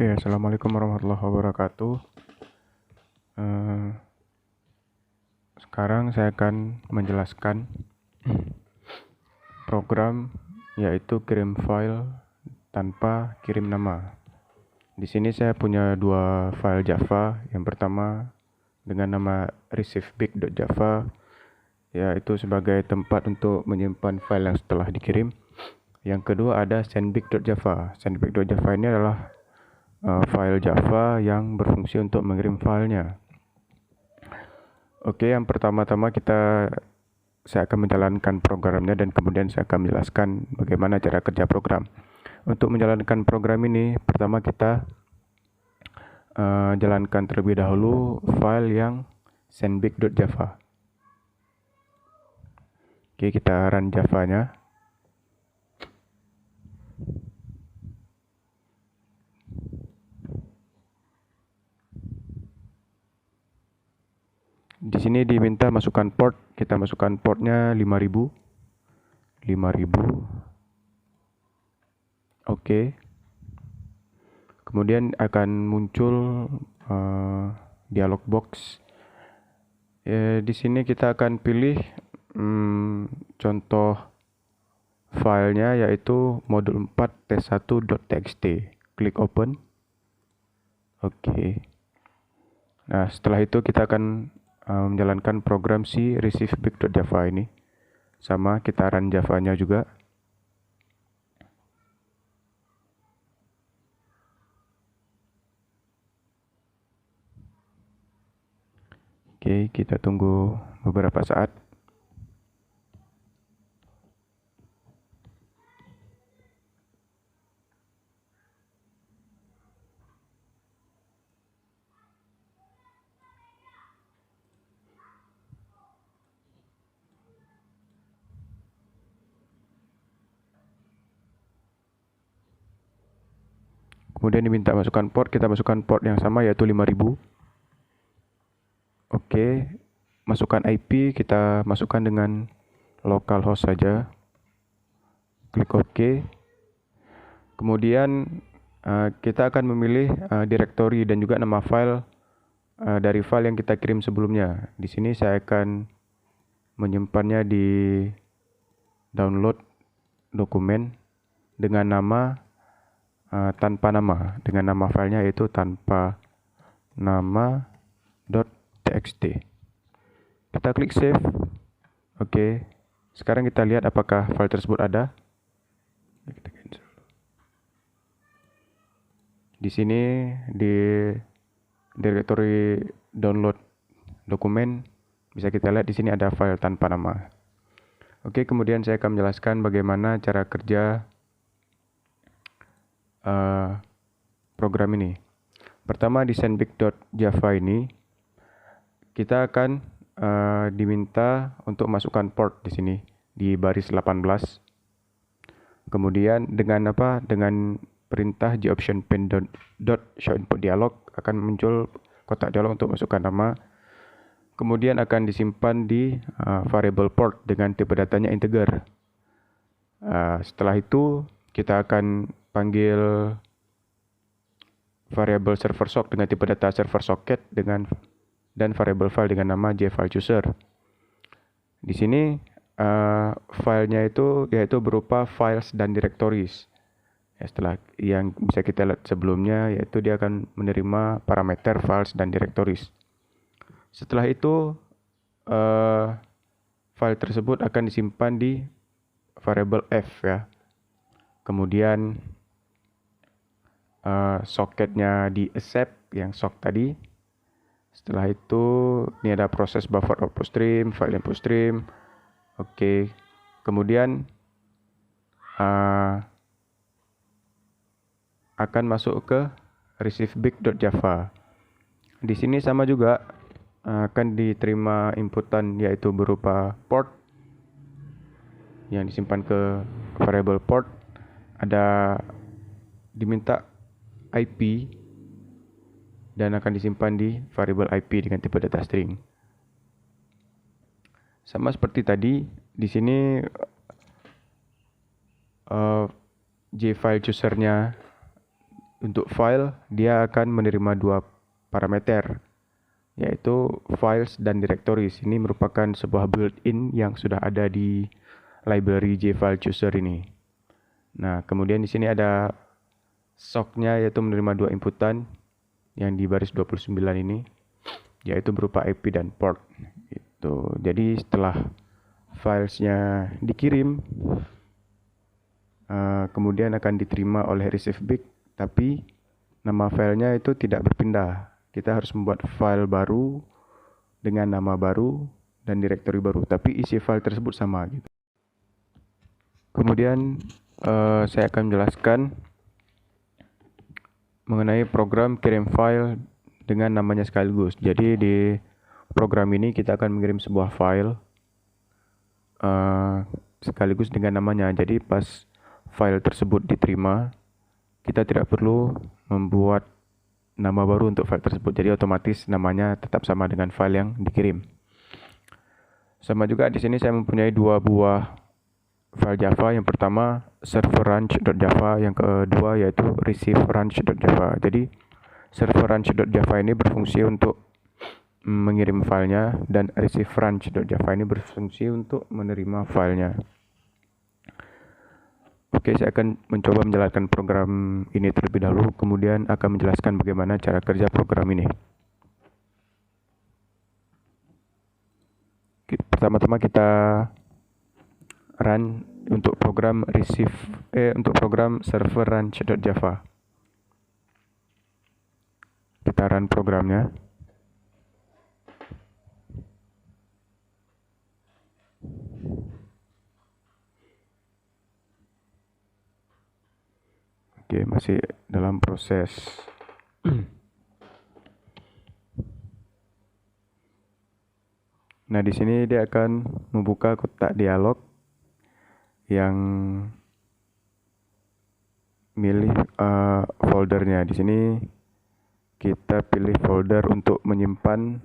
Oke, Assalamualaikum warahmatullahi wabarakatuh. Sekarang saya akan menjelaskan program yaitu kirim file tanpa kirim nama. Di sini saya punya dua file Java. Yang pertama dengan nama receivebig.java, yaitu sebagai tempat untuk menyimpan file yang setelah dikirim. Yang kedua ada sendbig.java. Sendbig.java ini adalah file Java yang berfungsi untuk mengirim filenya. Oke, yang pertama-tama saya akan menjalankan programnya dan kemudian saya akan menjelaskan bagaimana cara kerja program. Untuk menjalankan program ini, pertama kita jalankan terlebih dahulu file yang sendbig.java. Oke, kita run Java-nya. Di sini diminta masukkan port, kita masukkan portnya 5000. Oke. Kemudian akan muncul dialog box. Di sini kita akan pilih contoh filenya yaitu modul 4 test1.txt. Klik open. Oke. Nah, setelah itu kita akan menjalankan program si receivebig.java ini. Sama, kita run Java-nya juga. Oke, kita tunggu beberapa saat. Kemudian diminta masukkan port, kita masukkan port yang sama yaitu 5000. Oke, masukkan IP, kita masukkan dengan localhost saja. Klik OK. Kemudian kita akan memilih directory dan juga nama file dari file yang kita kirim sebelumnya. Di sini saya akan menyimpannya di download dokumen dengan nama tanpa nama, dengan nama filenya yaitu tanpa nama.txt. Kita klik save. Oke. Sekarang kita lihat apakah file tersebut ada. Di sini di directory download dokumen bisa kita lihat di sini ada file tanpa nama. Oke, kemudian saya akan menjelaskan bagaimana cara kerja program ini. Pertama di sendbig.java ini kita akan diminta untuk masukkan port di sini di baris 18. Kemudian dengan perintah goption_pen.showInput dialog akan muncul kotak dialog untuk masukkan nama. Kemudian akan disimpan di variable port dengan tipe datanya integer. Setelah itu kita akan panggil variable server sock dengan tipe data server socket dan variable file dengan nama jFileChooser. Di sini filenya yaitu berupa files dan directories. Setelah yang bisa kita lihat sebelumnya yaitu dia akan menerima parameter files dan directories. Setelah itu file tersebut akan disimpan di variable f ya. Kemudian socketnya di accept yang sock tadi. Setelah itu ini ada proses buffer output stream, file input stream. Oke. Kemudian akan masuk ke receivebig.java. Di sini sama juga akan diterima inputan yaitu berupa port yang disimpan ke variable port. Ada diminta IP dan akan disimpan di variable IP dengan tipe data string. Sama seperti tadi, di sini jFileChooser-nya untuk file dia akan menerima dua parameter, yaitu files dan directories. Ini merupakan sebuah built-in yang sudah ada di library JFileChooser ini. Nah, kemudian di sini ada socknya, yaitu menerima dua inputan yang di baris 29 ini, yaitu berupa IP dan port. Jadi setelah filesnya dikirim, kemudian akan diterima oleh receive big, tapi nama filenya itu tidak berpindah. Kita harus membuat file baru dengan nama baru dan directory baru, tapi isi file tersebut sama gitu. Kemudian saya akan menjelaskan mengenai program kirim file dengan namanya sekaligus. Jadi di program ini kita akan mengirim sebuah file sekaligus dengan namanya. Jadi pas file tersebut diterima, kita tidak perlu membuat nama baru untuk file tersebut. Jadi otomatis namanya tetap sama dengan file yang dikirim. Sama juga di sini saya mempunyai dua buah file Java. Yang pertama serverranch.java, yang kedua yaitu receiveranch.java. Jadi serverranch.java ini berfungsi untuk mengirim filenya dan receiveranch.java ini berfungsi untuk menerima filenya. Oke, saya akan mencoba menjalankan program ini terlebih dahulu, kemudian akan menjelaskan bagaimana cara kerja program ini. Pertama-tama kita run untuk program untuk program serverranch.java. Kita run programnya. Oke, masih dalam proses. Nah, di sini dia akan membuka kotak dialog yang milih foldernya. Di sini kita pilih folder untuk menyimpan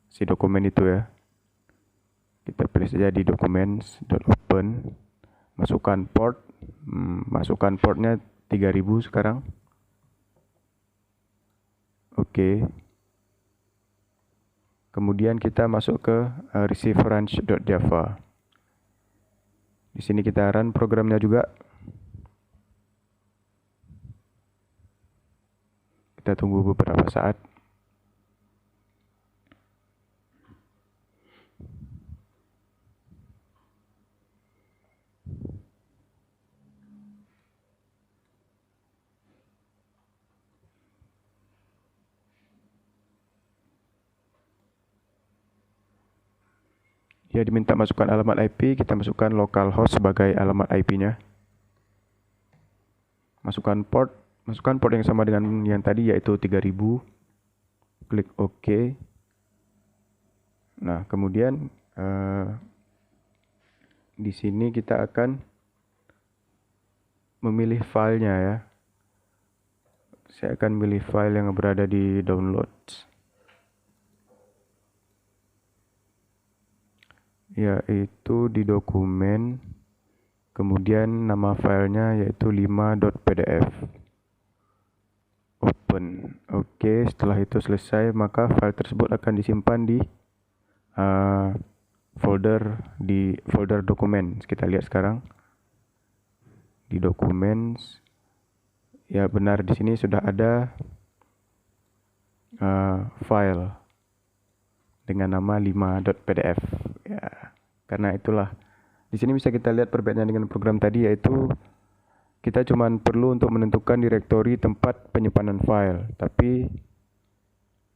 si dokumen itu ya. Kita pilih saja di documents.open, masukkan port, masukkan portnya 3000 sekarang. Oke. Kemudian kita masuk ke receiveranch.java. Di sini kita run programnya juga. Kita tunggu beberapa saat. Dia diminta masukkan alamat IP, kita masukkan localhost sebagai alamat IP-nya. Masukkan port yang sama dengan yang tadi, yaitu 3000. Klik OK. Nah, kemudian di sini kita akan memilih filenya ya. Saya akan memilih file yang berada di downloads, yaitu di dokumen, kemudian nama filenya yaitu 5.pdf. Open. Oke, setelah itu selesai, maka file tersebut akan disimpan di folder dokumen. Kita lihat sekarang di documents. Ya benar, di sini sudah ada file dengan nama 5.pdf. Ya, karena itulah di sini bisa kita lihat perbedaannya dengan program tadi, yaitu kita cuma perlu untuk menentukan direktori tempat penyimpanan file, tapi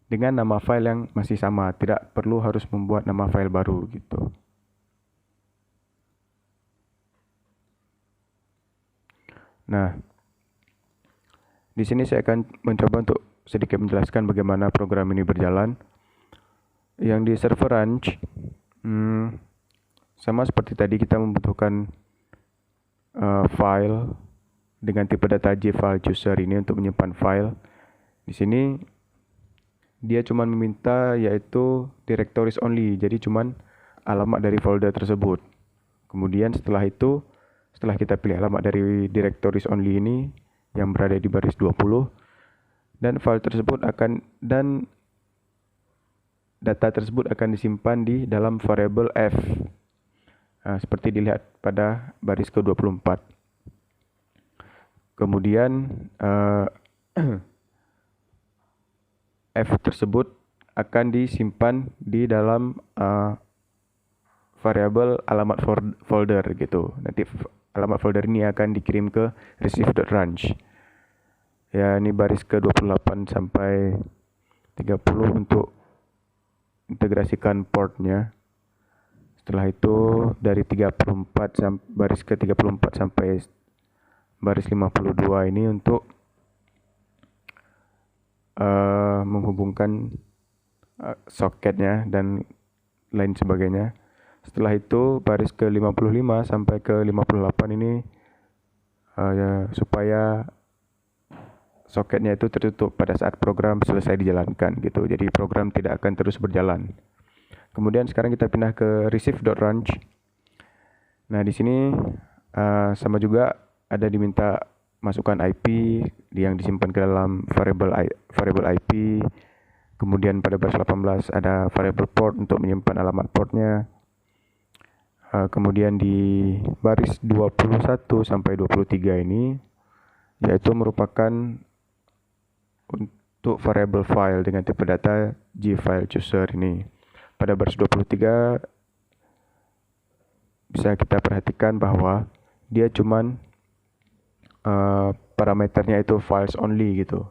dengan nama file yang masih sama, tidak perlu harus membuat nama file baru gitu. Nah, di sini saya akan mencoba untuk sedikit menjelaskan bagaimana program ini berjalan. Yang di serverranch, sama seperti tadi, kita membutuhkan file dengan tipe data JFileChooser ini untuk menyimpan file. Di sini dia cuma meminta yaitu directories only, jadi cuma alamat dari folder tersebut. Kemudian setelah itu, Setelah kita pilih alamat dari directories only ini yang berada di baris 20, dan data tersebut akan disimpan di dalam variabel f. Seperti dilihat pada baris ke-24. Kemudian f tersebut akan disimpan di dalam variabel alamat folder gitu. Nanti alamat folder ini akan dikirim ke receive.range. Ya, ini baris ke-28 sampai 30 untuk integrasikan portnya. Setelah itu dari 34 baris ke-34 sampai baris 52 ini untuk menghubungkan soketnya dan lain sebagainya. Setelah itu baris ke-55 sampai ke-58 ini supaya soketnya itu tertutup pada saat program selesai dijalankan gitu. Jadi program tidak akan terus berjalan. Kemudian sekarang kita pindah ke receive.range. Nah, di sini sama juga ada diminta masukkan IP yang disimpan ke dalam variable IP. Kemudian pada baris 18 ada variable port untuk menyimpan alamat portnya. Kemudian di baris 21 sampai 23 ini yaitu merupakan untuk variable file dengan tipe data gFileChooser ini. Pada baris 23 bisa kita perhatikan bahwa dia cuman parameternya itu files only gitu.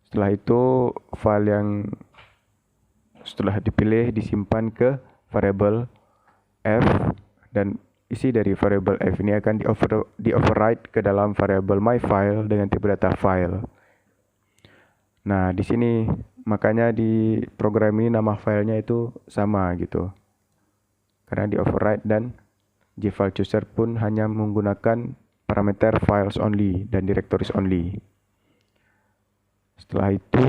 Setelah itu file yang setelah dipilih disimpan ke variable f, dan isi dari variable f ini akan di-override ke dalam variable myFile dengan tipe data file. Nah, di sini makanya di program ini nama filenya itu sama gitu. Karena di-override, dan gFileChooser pun hanya menggunakan parameter files only dan directories only. Setelah itu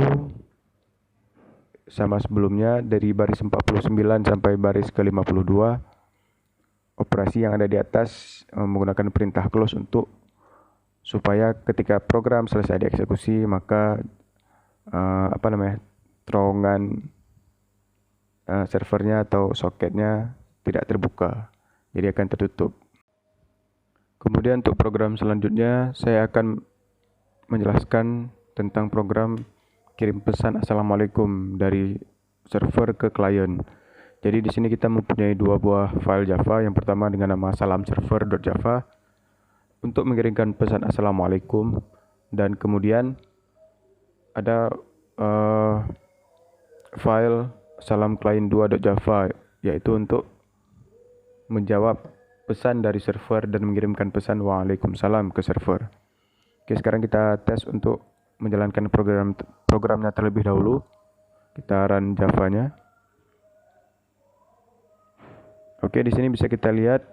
sama sebelumnya dari baris 49 sampai baris ke-52 operasi yang ada di atas menggunakan perintah close supaya ketika program selesai dieksekusi maka terowongan servernya atau soketnya tidak terbuka, jadi akan tertutup. Kemudian untuk program selanjutnya saya akan menjelaskan tentang program kirim pesan assalamualaikum dari server ke klien. Jadi di sini kita mempunyai dua buah file Java. Yang pertama dengan nama salamserver.java untuk mengirimkan pesan assalamualaikum, dan kemudian ada file salamclient2.java yaitu untuk menjawab pesan dari server dan mengirimkan pesan waalaikumsalam ke server. Oke, sekarang kita tes untuk menjalankan programnya terlebih dahulu. Kita run Java-nya. Oke, di sini bisa kita lihat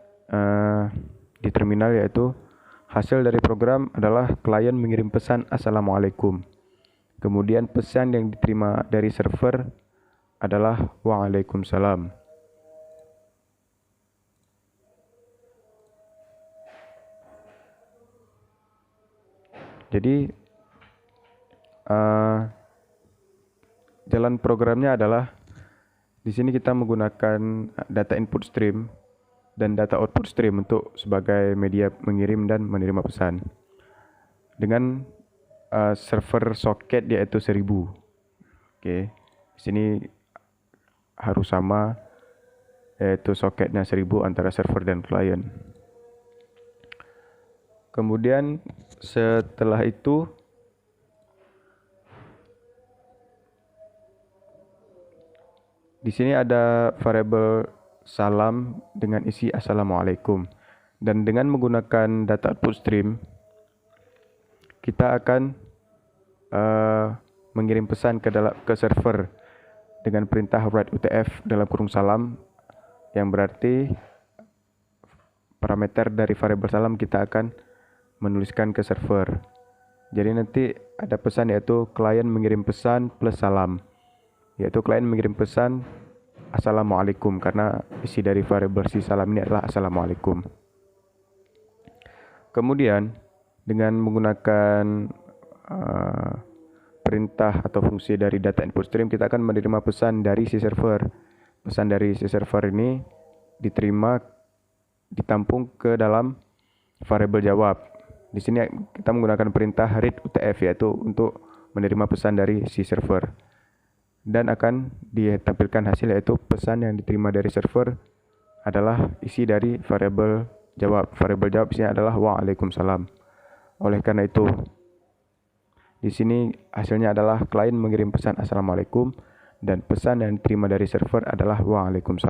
di terminal yaitu hasil dari program adalah klien mengirim pesan assalamualaikum. Kemudian pesan yang diterima dari server adalah waalaikumsalam. Jadi jalan programnya adalah di sini kita menggunakan data input stream dan data output stream untuk sebagai media mengirim dan menerima pesan dengan server socket yaitu 1000. Oke, di sini harus sama yaitu socketnya 1000 antara server dan klien. Kemudian setelah itu di sini ada variabel salam dengan isi assalamualaikum, dan dengan menggunakan data output stream kita akan mengirim pesan ke server dengan perintah write utf dalam kurung salam, yang berarti parameter dari variabel salam kita akan menuliskan ke server. Jadi nanti ada pesan yaitu klien mengirim pesan plus salam, yaitu klien mengirim pesan assalamualaikum karena isi dari variabel si salam ini adalah assalamualaikum. Kemudian dengan menggunakan perintah atau fungsi dari data input stream, kita akan menerima pesan dari si server. Pesan dari si server ini diterima, ditampung ke dalam variabel jawab. Di sini kita menggunakan perintah read UTF, yaitu untuk menerima pesan dari si server. Dan akan ditampilkan hasil, yaitu pesan yang diterima dari server adalah isi dari variabel jawab. Variabel jawab di sini adalah Waalaikumsalam. Oleh karena itu, di sini hasilnya adalah klien mengirim pesan Assalamualaikum dan pesan yang diterima dari server adalah Waalaikumsalam.